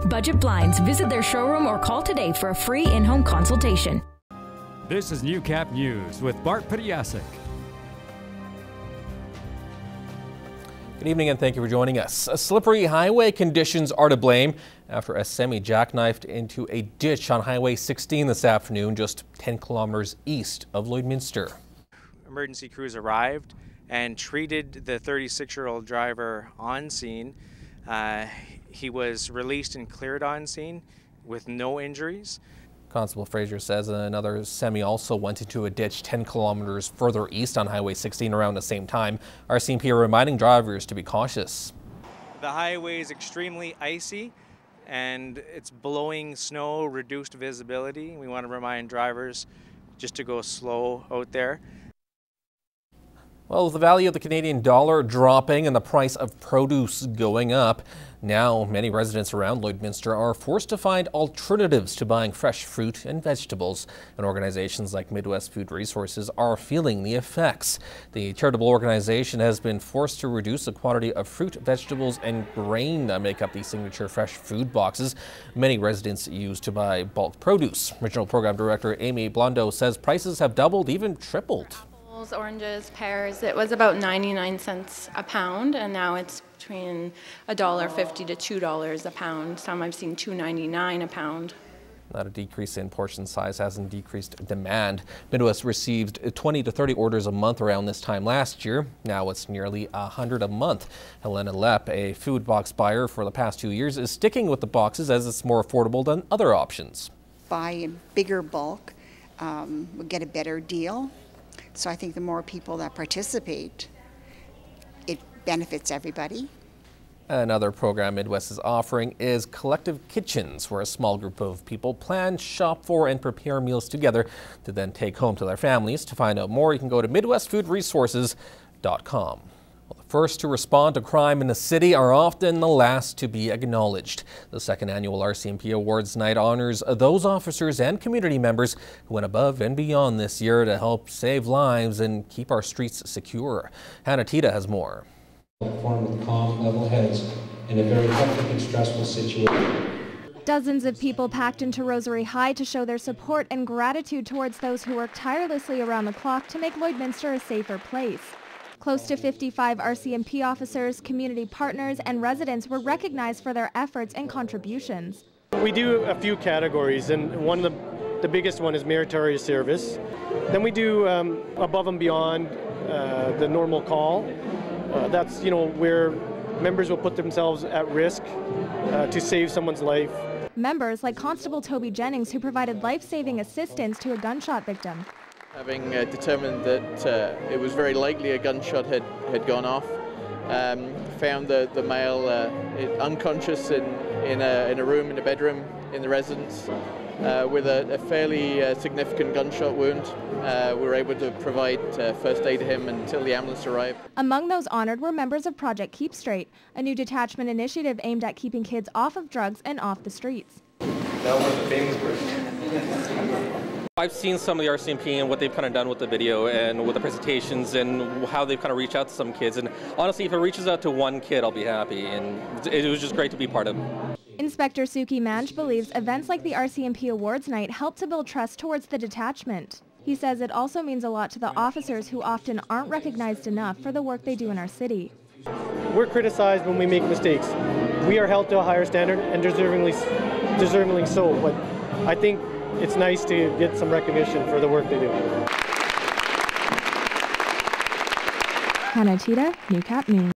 Budget Blinds. Visit their showroom or call today for a free in-home consultation. This is Newcap News with Bart Pediasic. Good evening and thank you for joining us. Slippery highway conditions are to blame after a semi jackknifed into a ditch on Highway 16 this afternoon, just 10 kilometers east of Lloydminster. Emergency crews arrived and treated the 36-year-old driver on scene. He was released and cleared on scene with no injuries. Constable Fraser says another semi also went into a ditch 10 kilometers further east on Highway 16 around the same time. RCMP are reminding drivers to be cautious. The highway is extremely icy and it's blowing snow, reduced visibility. We want to remind drivers just to go slow out there. Well, with the value of the Canadian dollar dropping and the price of produce going up, now many residents around Lloydminster are forced to find alternatives to buying fresh fruit and vegetables. And organizations like Midwest Food Resources are feeling the effects. The charitable organization has been forced to reduce the quantity of fruit, vegetables and grain that make up the signature fresh food boxes many residents use to buy bulk produce. Regional Program Director Amy Blondo says prices have doubled, even tripled. Oranges, pears, it was about 99 cents a pound, and now it's between $1.50 to $2 a pound. Some I've seen $2.99 a pound. Not a decrease in portion size hasn't decreased demand. Midwest received 20 to 30 orders a month around this time last year. Now it's nearly 100 a month. Helena Lepp, a food box buyer for the past 2 years, is sticking with the boxes as it's more affordable than other options. Buy in bigger bulk, we'll get a better deal. So I think the more people that participate, it benefits everybody. Another program Midwest is offering is Collective Kitchens, where a small group of people plan, shop for, and prepare meals together to then take home to their families. To find out more, you can go to MidwestFoodResources.com. Well, the first to respond to crime in the city are often the last to be acknowledged. The second annual RCMP Awards Night honors those officers and community members who went above and beyond this year to help save lives and keep our streets secure. Hannah Tita has more. Perform with calm, level heads in a very hectic and stressful situation. Dozens of people packed into Rosary High to show their support and gratitude towards those who work tirelessly around the clock to make Lloydminster a safer place. Close to 55 RCMP officers, community partners, and residents were recognized for their efforts and contributions. We do a few categories, and one of the biggest one is meritorious service. Then we do above and beyond the normal call. That's where members will put themselves at risk to save someone's life. Members like Constable Toby Jennings, who provided life-saving assistance to a gunshot victim. Having determined that it was very likely a gunshot had gone off, found the male unconscious in a room, in a bedroom in the residence with a fairly significant gunshot wound. We were able to provide first aid to him until the ambulance arrived. Among those honored were members of Project Keep Straight, a new detachment initiative aimed at keeping kids off of drugs and off the streets. That was the famous word. I've seen some of the RCMP and what they've kind of done with the video and with the presentations and how they've kind of reached out to some kids. And honestly, if it reaches out to one kid, I'll be happy. And it was just great to be part of. Inspector Suki Manj believes events like the RCMP Awards Night help to build trust towards the detachment. He says it also means a lot to the officers who often aren't recognized enough for the work they do in our city. We're criticized when we make mistakes. We are held to a higher standard, and deservingly so. But I think it's nice to get some recognition for the work they do. Hannah Tita, Newcap News.